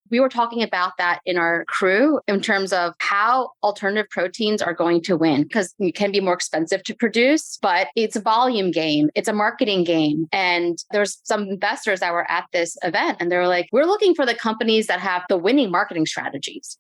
We were talking about that in our crew in terms of how alternative proteins are going to win, because it can be more expensive to produce, but it's a volume game. It's a marketing game. And there's some investors that were at this event and they were like, we're looking for the companies that have the winning marketing strategies.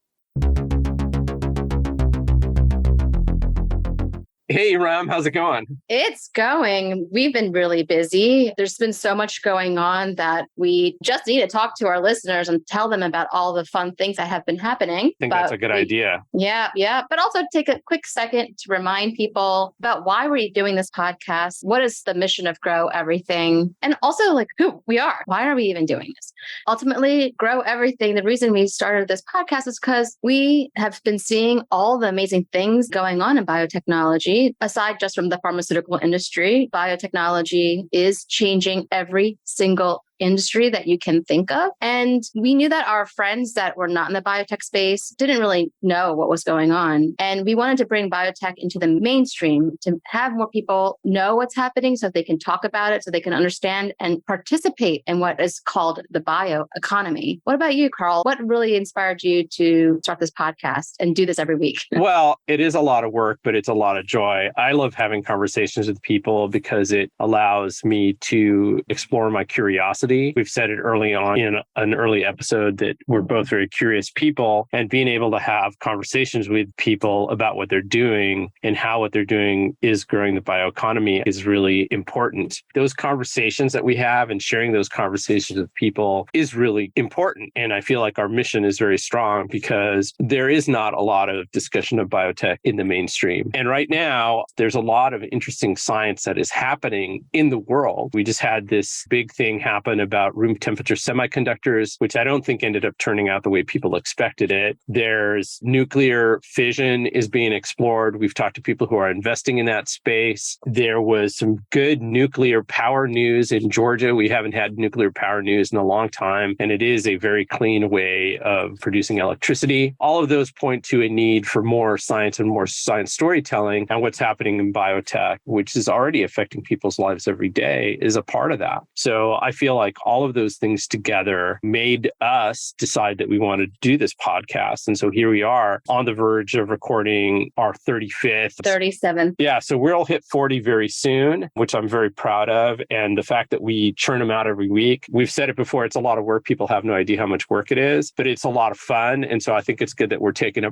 Hey, Ram, how's it going? It's going. We've been really busy. There's been so much going on that we just need to talk to our listeners and tell them about all the fun things that have been happening. I think that's a good idea. Yeah. But also take a quick second to remind people about why we're doing this podcast. What is the mission of Grow Everything? And also like who we are. Why are we even doing this? Ultimately, Grow Everything. The reason we started this podcast is because we have been seeing all the amazing things going on in biotechnology. Aside just from the pharmaceutical industry, biotechnology is changing every single industry that you can think of. And we knew that our friends that were not in the biotech space didn't really know what was going on. And we wanted to bring biotech into the mainstream to have more people know what's happening so they can talk about it, so they can understand and participate in what is called the bioeconomy. What about you, Karl? What really inspired you to start this podcast and do this every week? Well, it is a lot of work, but it's a lot of joy. I love having conversations with people because it allows me to explore my curiosity. We've said it early on in an early episode that we're both very curious people, and being able to have conversations with people about what they're doing and how what they're doing is growing the bioeconomy is really important. Those conversations that we have and sharing those conversations with people is really important. And I feel like our mission is very strong because there is not a lot of discussion of biotech in the mainstream. And right now, there's a lot of interesting science that is happening in the world. We just had this big thing happen about room temperature semiconductors, which I don't think ended up turning out the way people expected it. There's nuclear fission is being explored. We've talked to people who are investing in that space. There was some good nuclear power news in Georgia. We haven't had nuclear power news in a long time, and it is a very clean way of producing electricity. All of those point to a need for more science and more science storytelling, and what's happening in biotech, which is already affecting people's lives every day, is a part of that. So I feel like all of those things together made us decide that we wanted to do this podcast. And so here we are on the verge of recording our 35th. 37th. Yeah, so we'll hit 40 very soon, which I'm very proud of. And the fact that we churn them out every week, we've said it before, it's a lot of work. People have no idea how much work it is, but it's a lot of fun. And so I think it's good that we're taking a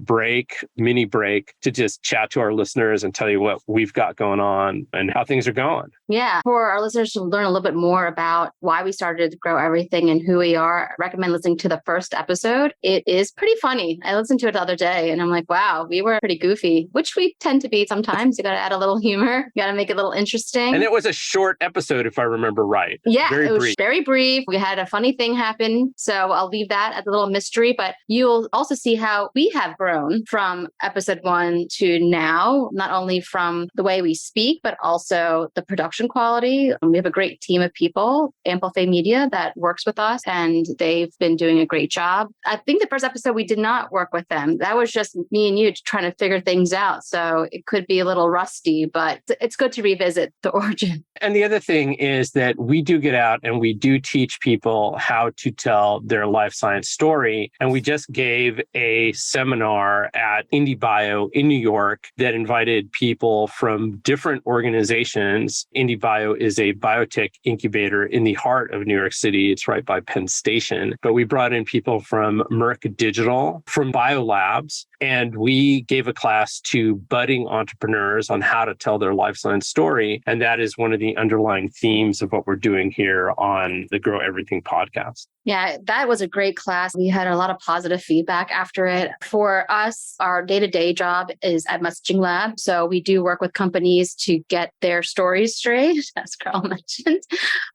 mini break to just chat to our listeners and tell you what we've got going on and how things are going. Yeah. For our listeners to learn a little bit more about why we started to Grow Everything and who we are, I recommend listening to the first episode. It is pretty funny. I listened to it the other day and I'm like, wow, we were pretty goofy, which we tend to be sometimes. You got to add a little humor. You got to make it a little interesting. And it was a short episode, if I remember right. Yeah, very it was brief. Very brief. We had a funny thing happen. So I'll leave that as a little mystery, but you'll also see how we have grown from episode 1 to now, not only from the way we speak, but also the production quality. We have a great team of people, Amplify Media, that works with us, and they've been doing a great job. I think the first episode, we did not work with them. That was just me and you trying to figure things out. So it could be a little rusty, but it's good to revisit the origin. And the other thing is that we do get out and we do teach people how to tell their life science story. And we just gave a seminar at IndieBio in New York that invited people from different organizations. IndieBio is a biotech incubator in the heart of New York City. It's right by Penn Station. But we brought in people from Merck Digital, from biolabs, and we gave a class to budding entrepreneurs on how to tell their life science story. And that is one of the underlying themes of what we're doing here on the Grow Everything podcast. Yeah, that was a great class. We had a lot of positive feedback after it. For us, our day-to-day job is at Messaging Lab. So we do work with companies to get their stories straight, as Karl mentioned.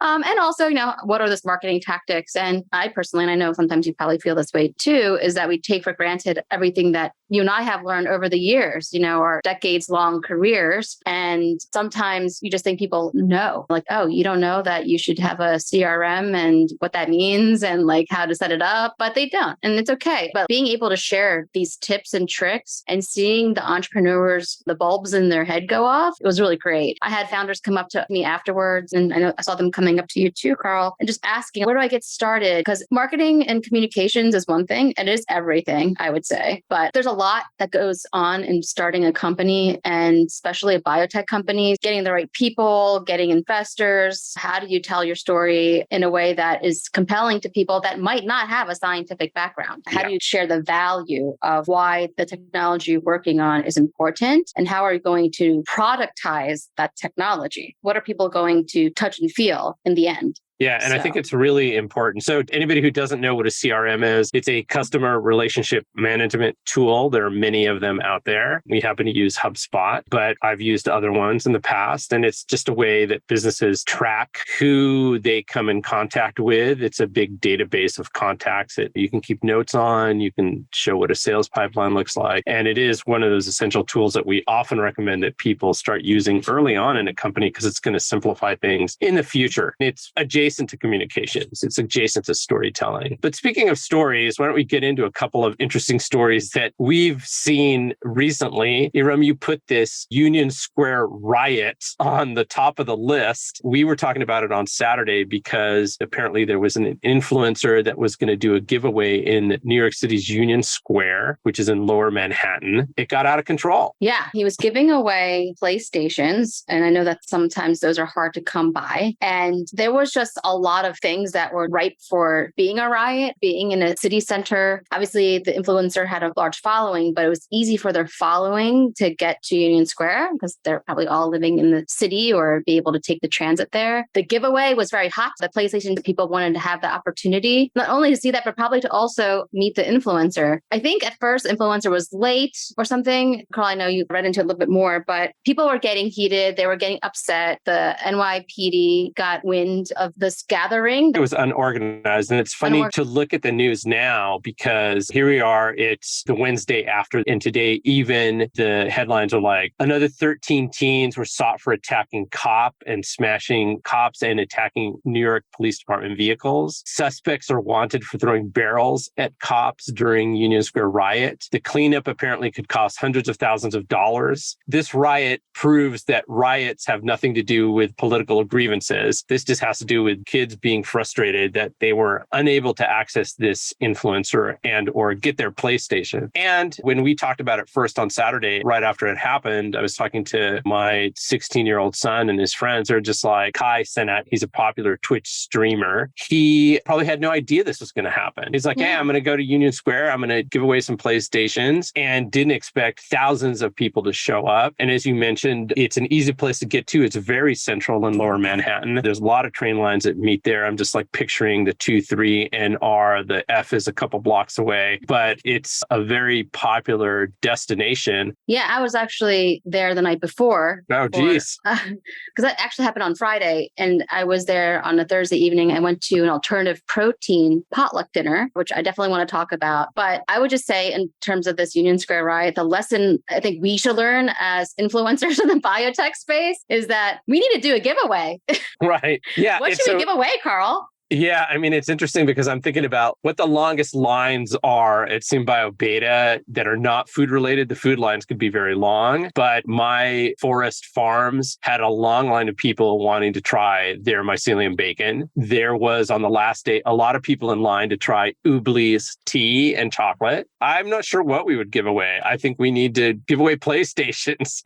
And also, what are those marketing tactics? And I personally, and I know sometimes you probably feel this way too, is that we take for granted everything that you and I have learned over the years, our decades long careers. And sometimes you just think people know, like, oh, you don't know that you should have a CRM and what that means and like how to set it up, but they don't. And it's okay. But being able to share these tips and tricks and seeing the entrepreneurs, the bulbs in their head go off, it was really great. I had founders come up to me afterwards, and I know I saw them coming up to you too, Karl, and just asking, where do I get started? Because marketing and communications is one thing. It is everything, I would say. But there's a lot that goes on in starting a company, and especially a biotech company, getting the right people, getting investors. How do you tell your story in a way that is compelling to people that might not have a scientific background? How do you share the value of why the technology you're working on is important? And how are you going to productize that technology? What are people going to touch and feel in the end? Yeah, and I think it's really important. So anybody who doesn't know what a CRM is, it's a customer relationship management tool. There are many of them out there. We happen to use HubSpot, but I've used other ones in the past. And it's just a way that businesses track who they come in contact with. It's a big database of contacts that you can keep notes on. You can show what a sales pipeline looks like. And it is one of those essential tools that we often recommend that people start using early on in a company because it's going to simplify things in the future. It's adjacent to communications. It's adjacent to storytelling. But speaking of stories, why don't we get into a couple of interesting stories that we've seen recently? Erum, you put this Union Square riot on the top of the list. We were talking about it on Saturday because apparently there was an influencer that was going to do a giveaway in New York City's Union Square, which is in Lower Manhattan. It got out of control. Yeah, he was giving away PlayStations. And I know that sometimes those are hard to come by. And there was just a lot of things that were ripe for being a riot, being in a city center. Obviously, the influencer had a large following, but it was easy for their following to get to Union Square because they're probably all living in the city or be able to take the transit there. The giveaway was very hot. The PlayStation people wanted to have the opportunity, not only to see that, but probably to also meet the influencer. I think at first, influencer was late or something. Karl, I know you read into it a little bit more, but people were getting heated. They were getting upset. The NYPD got wind of this gathering. It was unorganized. And it's funny to look at the news now because here we are, it's the Wednesday after. And today, even the headlines are like, another 13 teens were sought for attacking cop and smashing cops and attacking New York Police Department vehicles. Suspects are wanted for throwing barrels at cops during Union Square riot. The cleanup apparently could cost hundreds of thousands of dollars. This riot proves that riots have nothing to do with political grievances. This just has to do with kids being frustrated that they were unable to access this influencer and or get their PlayStation. And when we talked about it first on Saturday, right after it happened, I was talking to my 16-year-old son and his friends. They're just like, Kai Senat, he's a popular Twitch streamer. He probably had no idea this was going to happen. He's like, hey, I'm going to go to Union Square. I'm going to give away some PlayStations, and didn't expect thousands of people to show up. And as you mentioned, it's an easy place to get to. It's very central in Lower Manhattan. There's a lot of train lines that meet there. I'm just like picturing the 2, 3, and R. The F is a couple blocks away, but it's a very popular destination. Yeah, I was actually there the night before. Oh, geez. Because that actually happened on Friday, and I was there on a Thursday evening. I went to an alternative protein potluck dinner, which I definitely want to talk about. But I would just say, in terms of this Union Square riot, the lesson I think we should learn as influencers in the biotech space is that we need to do a giveaway. Right. Yeah. What should we give away, Karl? Yeah, I mean, it's interesting because I'm thinking about what the longest lines are at Symbio Beta that are not food related. The food lines could be very long, but my forest farms had a long line of people wanting to try their mycelium bacon. There was on the last day, a lot of people in line to try Ubli's tea and chocolate. I'm not sure what we would give away. I think we need to give away PlayStations.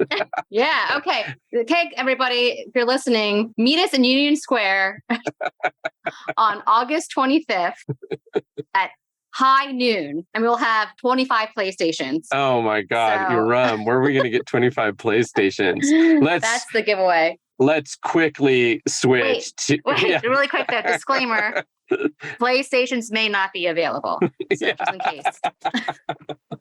Yeah. Okay. Okay, everybody, if you're listening, meet us in Union Square on August 25th at high noon, and we'll have 25 PlayStations. Oh my God, Erum, where are we going to get 25 PlayStations? That's the giveaway. Let's quickly switch Really quick, though, disclaimer. PlayStations may not be available. So just in case.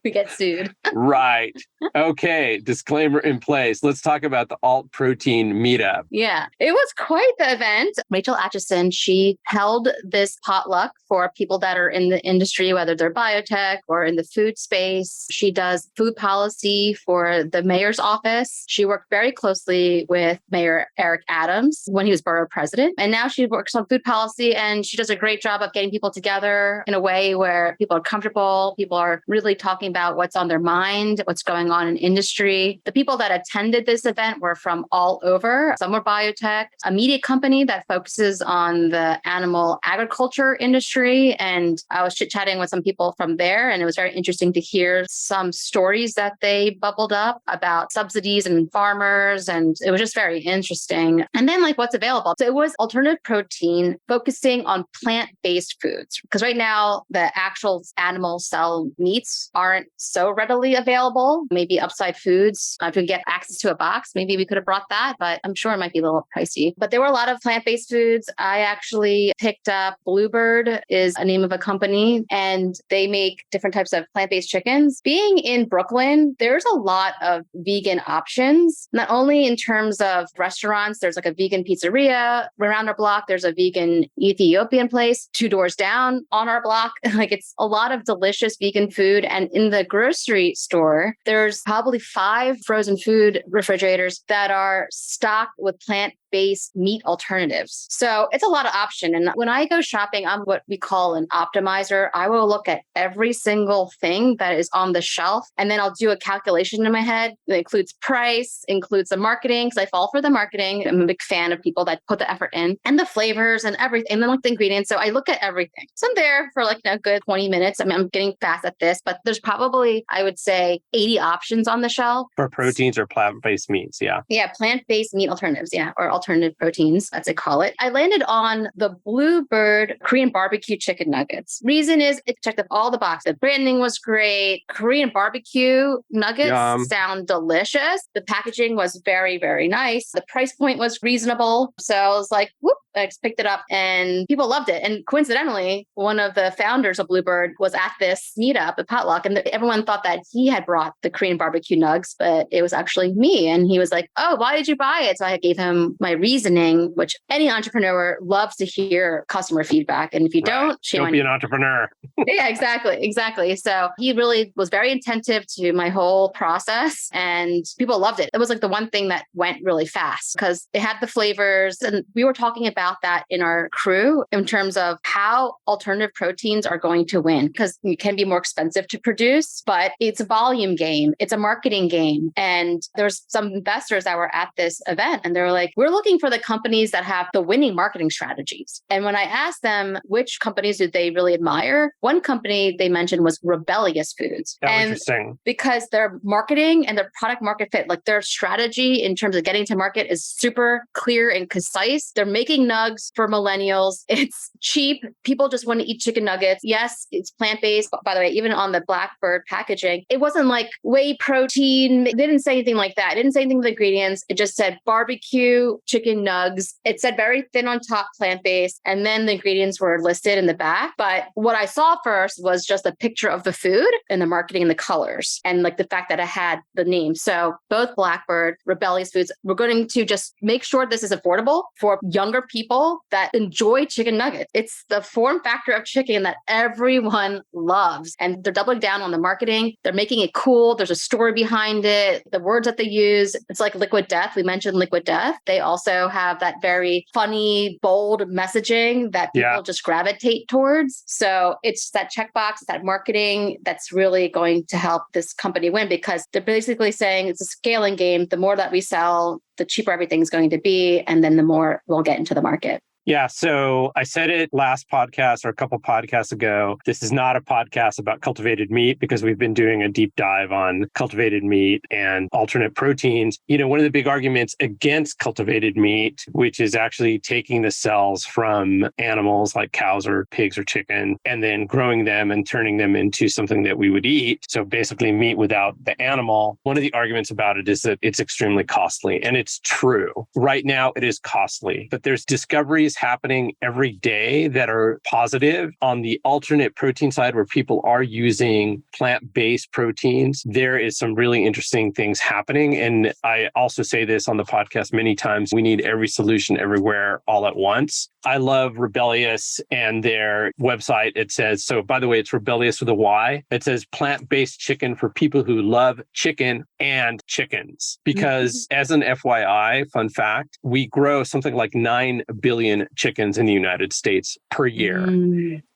we get sued. Right. Okay. Disclaimer in place. Let's talk about the alt protein meetup. Yeah, it was quite the event. Rachel Atchison, she held this potluck for people that are in the industry, whether they're biotech or in the food space. She does food policy for the mayor's office. She worked very closely with Mayor Eric Adams when he was borough president. And now she works on food policy, and she does a great job of getting people together in a way where people are comfortable. People are really talking about what's on their mind, what's going on in industry. The people that attended this event were from all over. Some were biotech, a media company that focuses on the animal agriculture industry. And I was chit-chatting with some people from there, and it was very interesting to hear some stories that they bubbled up about subsidies and farmers. And it was just very interesting. And then like what's available. So it was alternative protein focusing on plant-based foods, because right now the actual animal cell meats aren't so readily available. Maybe Upside Foods, if we get access to a box, maybe we could have brought that, but I'm sure it might be a little pricey. But there were a lot of plant-based foods. I actually picked up Bluebird is a name of a company, and they make different types of plant-based chickens. Being in Brooklyn, there's a lot of vegan options, not only in terms of restaurants. There's like a vegan pizzeria around our block. There's a vegan Ethiopian place 2 doors down on our block. Like it's a lot of delicious vegan food. And in the grocery store, there's probably 5 frozen food refrigerators that are stocked with plant-based meat alternatives. So it's a lot of option. And when I go shopping, I'm what we call an optimizer. I will look at every single thing that is on the shelf, and then I'll do a calculation in my head that includes price, includes the marketing, because I fall for the marketing. I'm a big fan of people that put the effort in, and the flavors and everything, and then like the ingredients. So I look at everything. So I'm there for like a good 20 minutes. I mean, I'm getting fast at this, but there's probably, I would say, 80 options on the shelf. For proteins or plant-based meats, yeah. Yeah, plant-based meat alternatives, yeah, or alternative proteins, as they call it. I landed on the Bluebird Korean barbecue chicken nuggets. Reason is it checked up all the boxes. The branding was great. Korean barbecue nuggets sound delicious. The packaging was very, very nice. The price point was reasonable. So I was like, whoop, I just picked it up and people loved it. And coincidentally, one of the founders of Bluebird was at this meetup, the potluck, and everyone thought that he had brought the Korean barbecue nugs, but it was actually me. And he was like, oh, why did you buy it? So I gave him my reasoning, which any entrepreneur loves to hear customer feedback. And if you don't be an entrepreneur. Yeah, exactly. So he really was very attentive to my whole process, and people loved it. It was like the one thing that went really fast because it had the flavors. And we were talking about that in our crew in terms of how alternative proteins are going to win, because it can be more expensive to produce, but it's a volume game. It's a marketing game. And there's some investors that were at this event, and they were like, we're looking for the companies that have the winning marketing strategies. And when I asked them which companies did they really admire, one company they mentioned was Rebellious Foods. Interesting. Because their marketing and their product market fit, like their strategy in terms of getting to market is super clear and concise. They're making nugs for millennials. It's cheap. People just want to eat chicken nuggets. Yes, it's plant-based. But by the way, even on the Blackbird packaging, it wasn't like whey protein. They didn't say anything like that. It didn't say anything with the ingredients. It just said barbecue chicken nugs. It said very thin on top, plant-based. And then the ingredients were listed in the back. But what I saw first was just a picture of the food and the marketing and the colors and like the fact that it had the name. So both Blackbird, Rebellious Foods, we're going to just make sure this is affordable for younger people that enjoy chicken nuggets. It's the form factor of chicken that everyone loves. And they're doubling down on the marketing. They're making it cool. There's a story behind it. The words that they use, it's like Liquid Death. We mentioned Liquid Death. They also have that very funny, bold messaging that people just gravitate towards. So it's that checkbox, that marketing that's really going to help this company win, because they're basically saying it's a scaling game. The more that we sell, the cheaper everything's going to be. And then the more we'll get into the market. Yeah. So I said it last podcast or a couple podcasts ago. This is not a podcast about cultivated meat because we've been doing a deep dive on cultivated meat and alternate proteins. You know, one of the big arguments against cultivated meat, which is actually taking the cells from animals like cows or pigs or chicken and then growing them and turning them into something that we would eat. So basically meat without the animal. One of the arguments about it is that it's extremely costly. And it's true. Right now, it is costly, but there's discoveries stories happening every day that are positive. On the alternate protein side, where people are using plant-based proteins, there is some really interesting things happening. And I also say this on the podcast many times, we need every solution everywhere all at once. I love Rebellious and their website. It says, so by the way, it's Rebellious with a Y. It says plant-based chicken for people who love chicken and chickens. Because as an FYI, fun fact, we grow something like 9 billion chickens in the United States per year.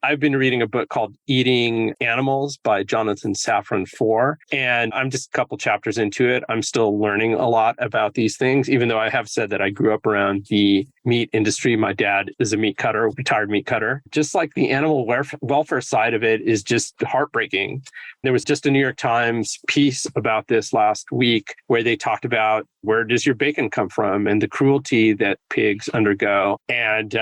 I've been reading a book called Eating Animals by Jonathan Safran Foer, and I'm just a couple chapters into it. I'm still learning a lot about these things, even though I have said that I grew up around the meat industry. My dad is a meat cutter, retired meat cutter. Just like the animal welfare side of it is just heartbreaking. There was just a New York Times piece about this last week where they talked about where does your bacon come from and the cruelty that pigs undergo. And,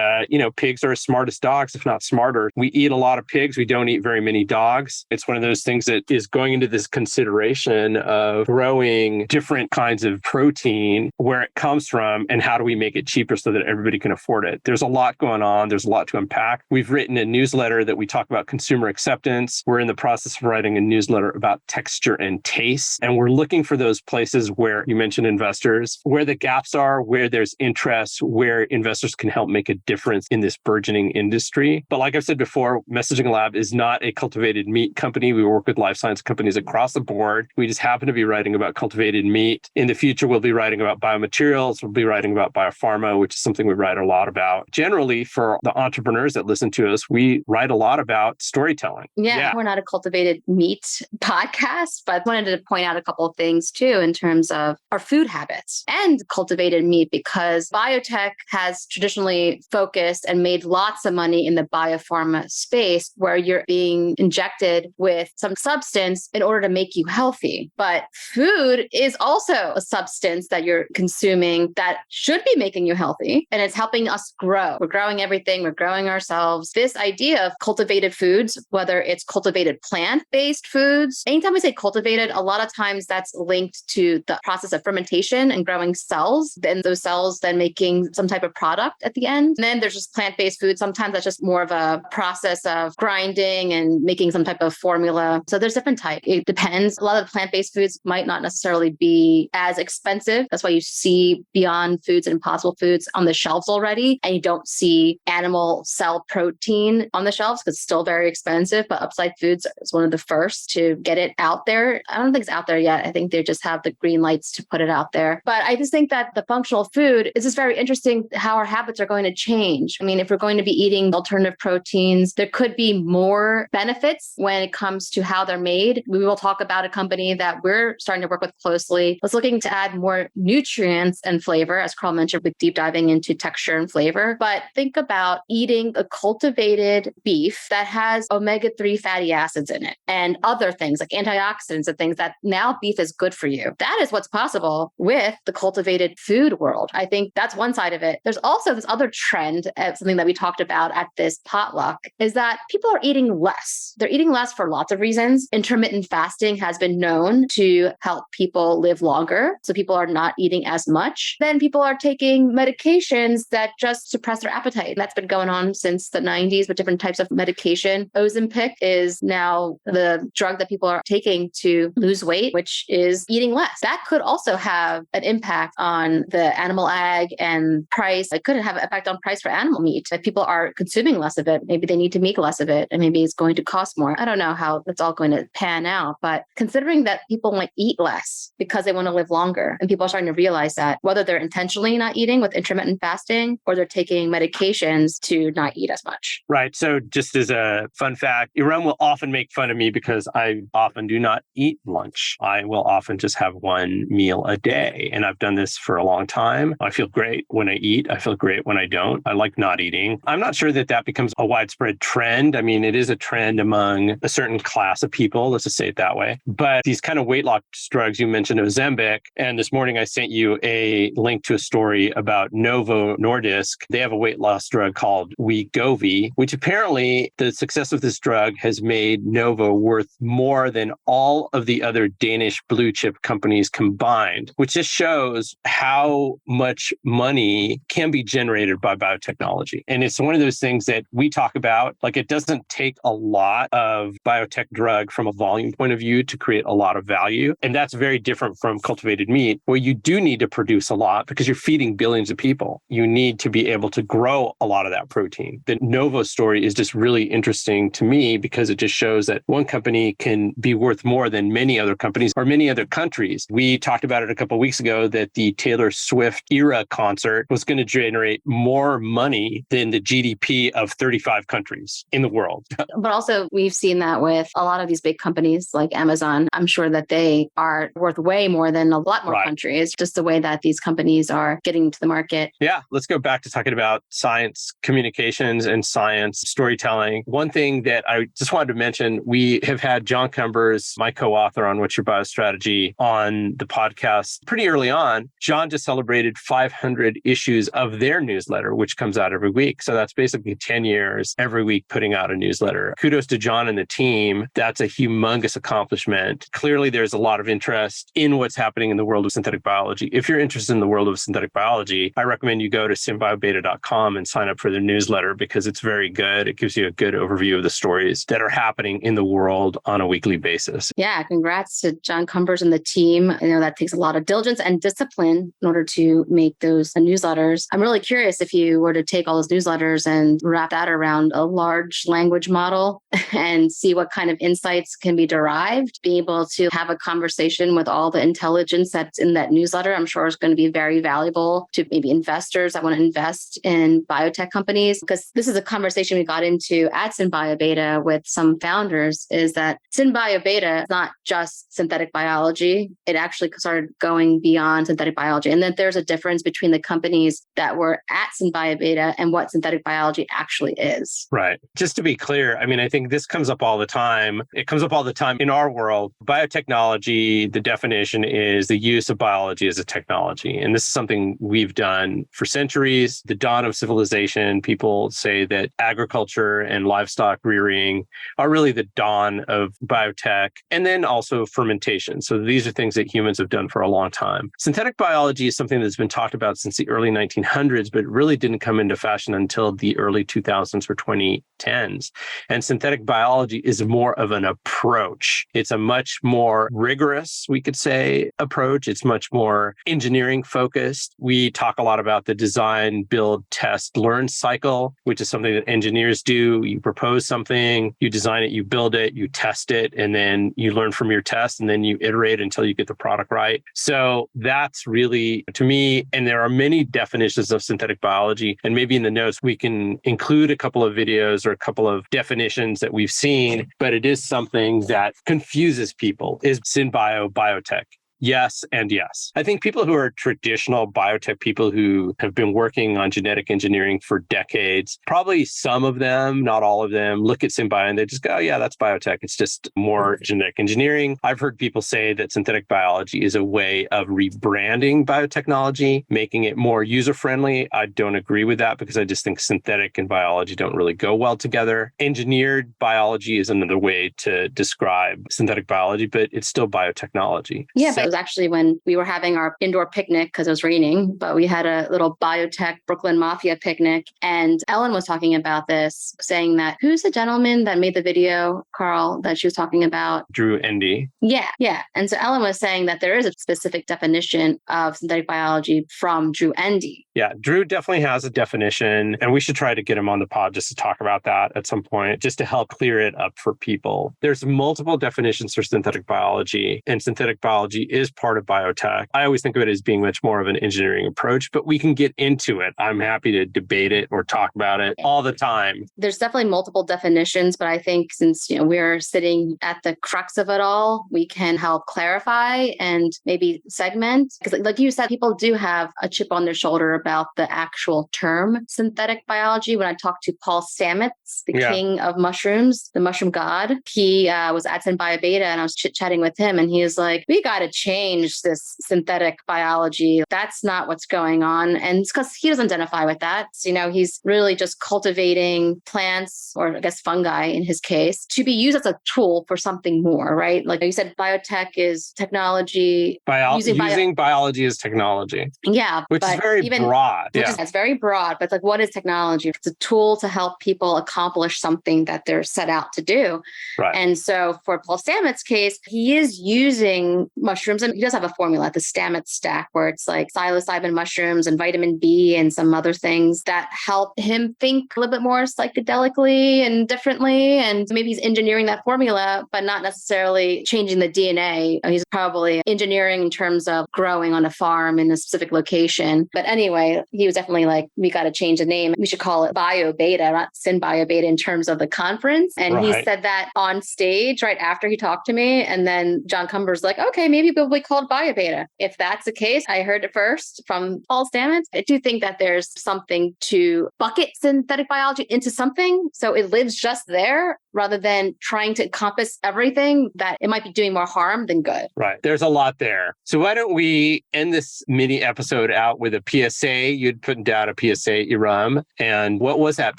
pigs are as smart as dogs, if not smarter. We eat a lot of pigs. We don't eat very many dogs. It's one of those things that is going into this consideration of growing different kinds of protein, where it comes from, and how do we make it cheaper so that everybody can afford it. There's a lot going on. There's a lot to unpack. We've written a newsletter that we talk about consumer acceptance. We're in the process of writing a newsletter about texture and taste. And we're looking for those places where you mentioned investors, where the gaps are, where there's interest, where investors can help make a difference in this burgeoning industry. But like I've said before, Messaging Lab is not a cultivated meat company. We work with life science companies across the board. We just happen to be writing about cultivated meat. In the future, we'll be writing about biomaterials. We'll be writing about biopharma, which is something we write a lot about. Generally, for the entrepreneurs that listen to us, we write a lot about storytelling. Yeah, we're not a cultivated meat podcast, but I wanted to point out a couple of things too in terms of our food habits and cultivated meat, because biotech has traditionally focused and made lots of money in the biopharma space, where you're being injected with some substance in order to make you healthy. But food is also a substance that you're consuming that should be making you healthy, and it's helping us grow. We're growing everything. We're growing ourselves. This idea of cultivated foods, whether it's cultivated plant-based foods, anytime we say cultivated, a lot of times that's linked to the process of fermentation and growing cells, then those cells then making some type of product at the end. And then there's just plant-based food. Sometimes that's just more of a process of grinding and making some type of formula. So there's different types. It depends. A lot of the plant-based foods might not necessarily be as expensive. That's why you see Beyond Foods and Impossible Foods on the shelves already, and you don't see animal cell protein on the shelves because it's still very expensive. But Upside Foods is one of the first to get it out there. I don't think it's out there yet. I think they just have the green lights to put it out there. But I just think that the functional food is just very interesting how our habits are going to change. I mean, if we're going to be eating alternative proteins, there could be more benefits when it comes to how they're made. We will talk about a company that we're starting to work with closely. It's looking to add more nutrients and flavor, as Karl mentioned, with deep diving into texture and flavor. But think about eating a cultivated beef that has omega-3 fatty acids in it and other things like antioxidants and things that now beef is good for you. That is what's possible with the cultivated food world. I think that's one side of it. There's also this other trend, something that we talked about at this potluck, is that people are eating less. They're eating less for lots of reasons. Intermittent fasting has been known to help people live longer. So people are not eating as much. Then people are taking medications that just suppress their appetite. That's been going on since the 90s with different types of medication. Ozempic is now the drug that people are taking to lose weight, which is eating less. That could also have an impact on the animal ag and price. It could have an impact on price for animal meat. If people are consuming less of it, maybe they need to make less of it, and maybe it's going to cost more. I don't know how that's all going to pan out, but considering that people might eat less because they want to live longer, and people are starting to realize that, whether they're intentionally not eating with intermittent fasting or they're taking medications to not eat as much. Right. So just as a fun fact, Erum will often make fun of me because I often do not eat lunch. I will often just have one meal a day. And I've done this for a long time. I feel great when I eat. I feel great when I don't. I like not eating. I'm not sure that that becomes a widespread a trend. I mean, it is a trend among a certain class of people, let's just say it that way. But these kind of weight loss drugs, you mentioned Ozempic, and this morning I sent you a link to a story about Novo Nordisk. They have a weight loss drug called Wegovy, which apparently the success of this drug has made Novo worth more than all of the other Danish blue chip companies combined, which just shows how much money can be generated by biotechnology. And it's one of those things that we talk about, like it doesn't take a lot of biotech drug from a volume point of view to create a lot of value. And that's very different from cultivated meat, where you do need to produce a lot because you're feeding billions of people. You need to be able to grow a lot of that protein. The Novo story is just really interesting to me because it just shows that one company can be worth more than many other companies or many other countries. We talked about it a couple of weeks ago that the Taylor Swift era concert was going to generate more money than the GDP of 35 countries in the world. But also, we've seen that with a lot of these big companies like Amazon. I'm sure that they are worth way more than a lot more countries, just the way that these companies are getting to the market. Yeah, let's go back to talking about science communications and science storytelling. One thing that I just wanted to mention, we have had John Cumbers, my co-author on What's Your Bio Strategy, on the podcast pretty early on. John just celebrated 500 issues of their newsletter, which comes out every week. So that's basically 10 years every week putting out a newsletter. Kudos to John and the team. That's a humongous accomplishment. Clearly, there's a lot of interest in what's happening in the world of synthetic biology. If you're interested in the world of synthetic biology, I recommend you go to symbiobeta.com and sign up for their newsletter because it's very good. It gives you a good overview of the stories that are happening in the world on a weekly basis. Yeah, congrats to John Cumbers and the team. I know that takes a lot of diligence and discipline in order to make those newsletters. I'm really curious if you were to take all those newsletters and wrap that around a large language model and see what kind of insights can be derived, being able to have a conversation with all the intelligence that's in that newsletter, I'm sure is going to be very valuable to maybe investors that want to invest in biotech companies. Because this is a conversation we got into at SynBioBeta with some founders, is that SynBioBeta is not just synthetic biology. It actually started going beyond synthetic biology. And that there's a difference between the companies that were at SynBioBeta and what synthetic biology actually is. Right. Just to be clear, I mean, I think this comes up all the time. It comes up all the time in our world. Biotechnology, the definition is the use of biology as a technology. And this is something we've done for centuries. The dawn of civilization, people say that agriculture and livestock rearing are really the dawn of biotech, and then also fermentation. So these are things that humans have done for a long time. Synthetic biology is something that's been talked about since the early 1900s, but really didn't come into fashion until the early 2000s or 2010s. And synthetic biology is more of an approach. It's a much more rigorous, we could say, approach. It's much more engineering focused. We talk a lot about the design, build, test, learn cycle, which is something that engineers do. You propose something, you design it, you build it, you test it, and then you learn from your test, and then you iterate until you get the product right. So that's really, to me, and there are many definitions of synthetic biology, and maybe in the notes we can include a couple of videos or a couple of definitions that we've seen, but it is something that confuses people. Is synbio biotech? Yes and yes. I think people who are traditional biotech people who have been working on genetic engineering for decades, probably some of them, not all of them, look at SynBio and they just go, oh, yeah, that's biotech. It's just more genetic engineering. I've heard people say that synthetic biology is a way of rebranding biotechnology, making it more user-friendly. I don't agree with that because I just think synthetic and biology don't really go well together. Engineered biology is another way to describe synthetic biology, but it's still biotechnology. Yeah, but it was actually when we were having our indoor picnic because it was raining, but we had a little biotech Brooklyn Mafia picnic. And Ellen was talking about this, saying that who's the gentleman that made the video, Karl, that she was talking about? Drew Endy. Yeah. And so Ellen was saying that there is a specific definition of synthetic biology from Drew Endy. Yeah, Drew definitely has a definition, and we should try to get him on the pod just to talk about that at some point, just to help clear it up for people. There's multiple definitions for synthetic biology, and synthetic biology is part of biotech. I always think of it as being much more of an engineering approach, but we can get into it. I'm happy to debate it or talk about it all the time. There's definitely multiple definitions, but I think since we're sitting at the crux of it all, we can help clarify and maybe segment. Because like you said, people do have a chip on their shoulder about the actual term synthetic biology. When I talked to Paul Stamets, the king of mushrooms, the mushroom god, he was at Biobeta, and I was chit-chatting with him, and he was like, we got to change this synthetic biology. That's not what's going on. And it's because he doesn't identify with that. So, he's really just cultivating plants, or I guess fungi in his case, to be used as a tool for something more, right? Like you said, biotech is technology. Using biology as technology. Yeah. Which is very broad. It's very broad, but it's like, what is technology? It's a tool to help people accomplish something that they're set out to do. Right. And so for Paul Stamets' case, he is using mushrooms, and he does have a formula, the Stamets stack, where it's like psilocybin mushrooms and vitamin B and some other things that help him think a little bit more psychedelically and differently. And maybe he's engineering that formula, but not necessarily changing the DNA. He's probably engineering in terms of growing on a farm in a specific location. But anyway, he was definitely like, we got to change the name. We should call it BioBeta, not SynBioBeta in terms of the conference. And he said that on stage right after he talked to me. And then John Cumber's like, okay, maybe it will be called BioBeta. If that's the case, I heard it first from Paul Stamets. I do think that there's something to bucket synthetic biology into something so it lives just there, rather than trying to encompass everything that it might be doing more harm than good. Right. There's a lot there. So why don't we end this mini episode out with a PSA? You'd put down a PSA, Erum. And what was that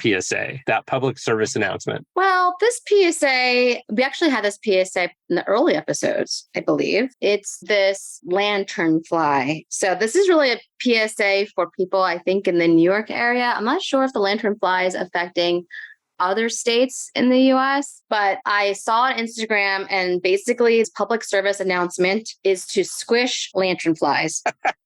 PSA, that public service announcement? Well, this PSA, we actually had this PSA in the early episodes, I believe. It's this lanternfly. So this is really a PSA for people, I think, in the New York area. I'm not sure if the lanternfly is affecting other states in the US, but I saw on Instagram, and basically its public service announcement is to squish lanternflies.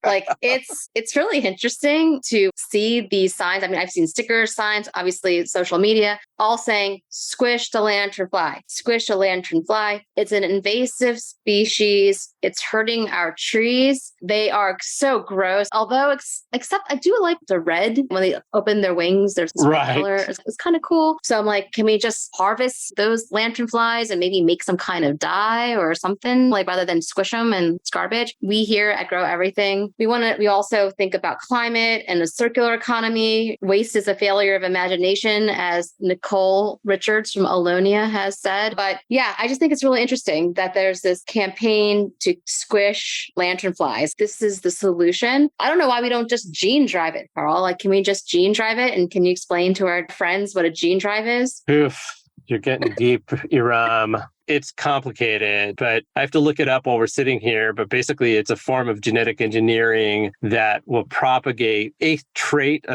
Like it's really interesting to see these signs. I mean, I've seen stickers, signs, obviously social media, all saying squish the lanternfly, squish the lanternfly. It's an invasive species. It's hurting our trees. They are so gross. Although, except I do like the red when they open their wings. There's this red color. It's kind of cool. So I'm like, can we just harvest those lanternflies and maybe make some kind of dye or something, like rather than squish them and it's garbage? We here at Grow Everything, we also think about climate and a circular economy. Waste is a failure of imagination, as Nicole Richards from Alonia has said. But yeah, I just think it's really interesting that there's this campaign to squish lanternflies. This is the solution. I don't know why we don't just gene drive it, Karl. Like, can we just gene drive it? And can you explain to our friends what a gene drive is? Oof, you're getting deep, Erum. It's complicated, but I have to look it up while we're sitting here. But basically, it's a form of genetic engineering that will propagate a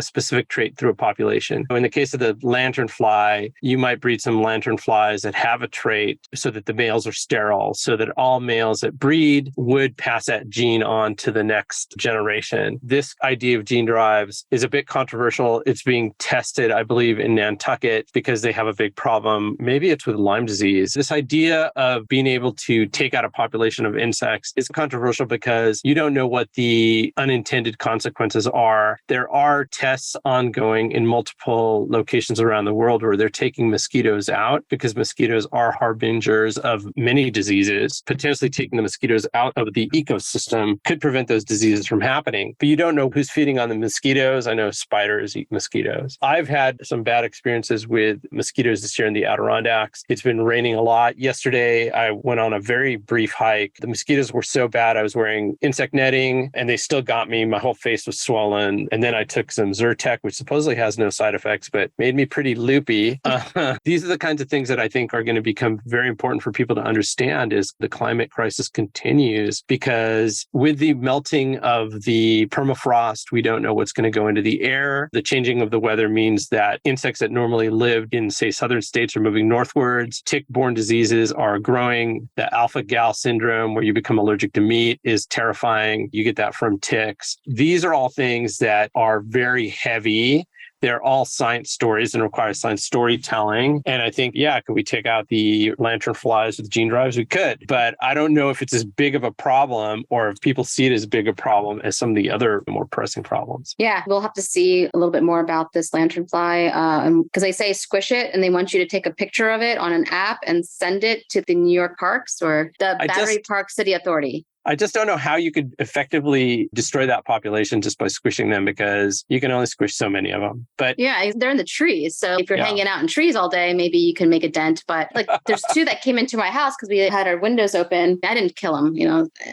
specific trait through a population. In the case of the lanternfly, you might breed some lanternflies that have a trait so that the males are sterile, so that all males that breed would pass that gene on to the next generation. This idea of gene drives is a bit controversial. It's being tested, I believe, in Nantucket because they have a big problem. Maybe it's with Lyme disease. This idea of being able to take out a population of insects is controversial because you don't know what the unintended consequences are. There are tests ongoing in multiple locations around the world where they're taking mosquitoes out because mosquitoes are harbingers of many diseases. Potentially taking the mosquitoes out of the ecosystem could prevent those diseases from happening. But you don't know who's feeding on the mosquitoes. I know spiders eat mosquitoes. I've had some bad experiences with mosquitoes this year in the Adirondacks. It's been raining a lot. Yesterday, I went on a very brief hike. The mosquitoes were so bad, I was wearing insect netting and they still got me. My whole face was swollen. And then I took some Zyrtec, which supposedly has no side effects, but made me pretty loopy. These are the kinds of things that I think are going to become very important for people to understand as the climate crisis continues, because with the melting of the permafrost, we don't know what's going to go into the air. The changing of the weather means that insects that normally lived in, say, southern states are moving northwards. Tick-borne diseases are growing. The alpha-gal syndrome, where you become allergic to meat, is terrifying. You get that from ticks. These are all things that are very heavy they're all science stories and require science storytelling. And I think, yeah, could we take out the lanternflies with gene drives? We could, but I don't know if it's as big of a problem or if people see it as big a problem as some of the other more pressing problems. Yeah, we'll have to see a little bit more about this lanternfly because they say squish it and they want you to take a picture of it on an app and send it to the New York Parks or the Battery Park City Authority. I just don't know how you could effectively destroy that population just by squishing them because you can only squish so many of them. But yeah, they're in the trees. So if you're hanging out in trees all day, maybe you can make a dent. But like there's two that came into my house because we had our windows open. I didn't kill them.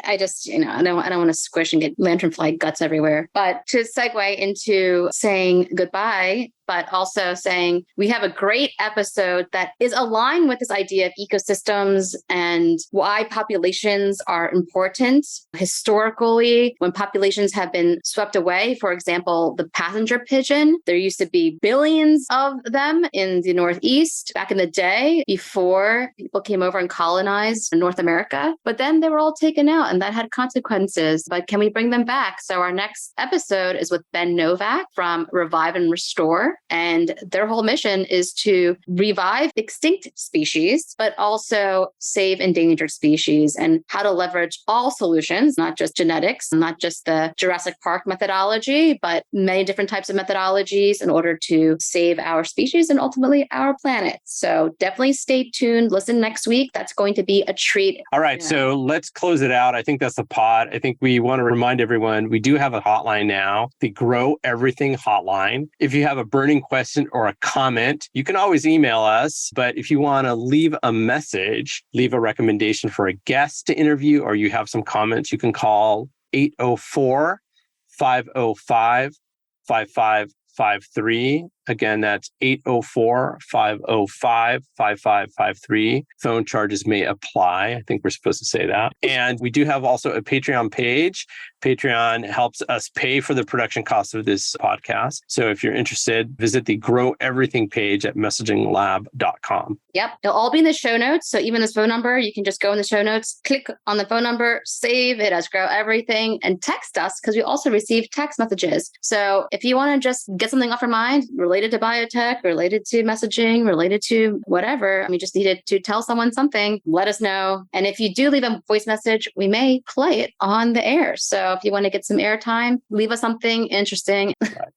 I just, I don't want to squish and get lanternfly guts everywhere. But to segue into saying goodbye, but also saying we have a great episode that is aligned with this idea of ecosystems and why populations are important. Historically, when populations have been swept away, for example, the passenger pigeon, there used to be billions of them in the Northeast back in the day before people came over and colonized North America. But then they were all taken out and that had consequences. But can we bring them back? So our next episode is with Ben Novak from Revive and Restore. And their whole mission is to revive extinct species, but also save endangered species and how to leverage all solutions, not just genetics, not just the Jurassic Park methodology, but many different types of methodologies in order to save our species and ultimately our planet. So definitely stay tuned. Listen next week. That's going to be a treat. All right. So let's close it out. I think that's the pod. I think we want to remind everyone, we do have a hotline now, the Grow Everything hotline. If you have a burning question or a comment, you can always email us. But if you want to leave a message, leave a recommendation for a guest to interview, or you have some comments, you can call 804-505-5553. Again, that's 804-505-5553. Phone charges may apply. I think we're supposed to say that. And we do have also a Patreon page. Patreon helps us pay for the production costs of this podcast. So if you're interested, visit the Grow Everything page at messaginglab.com. Yep. It'll all be in the show notes. So even this phone number, you can just go in the show notes, click on the phone number, save it as Grow Everything, and text us because we also receive text messages. So if you want to just get something off your mind, related to biotech, related to messaging, related to whatever, you just needed to tell someone something, let us know. And if you do leave a voice message, we may play it on the air. So if you want to get some airtime, leave us something interesting. Right.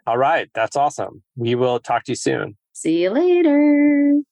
All right. That's awesome. We will talk to you soon. See you later.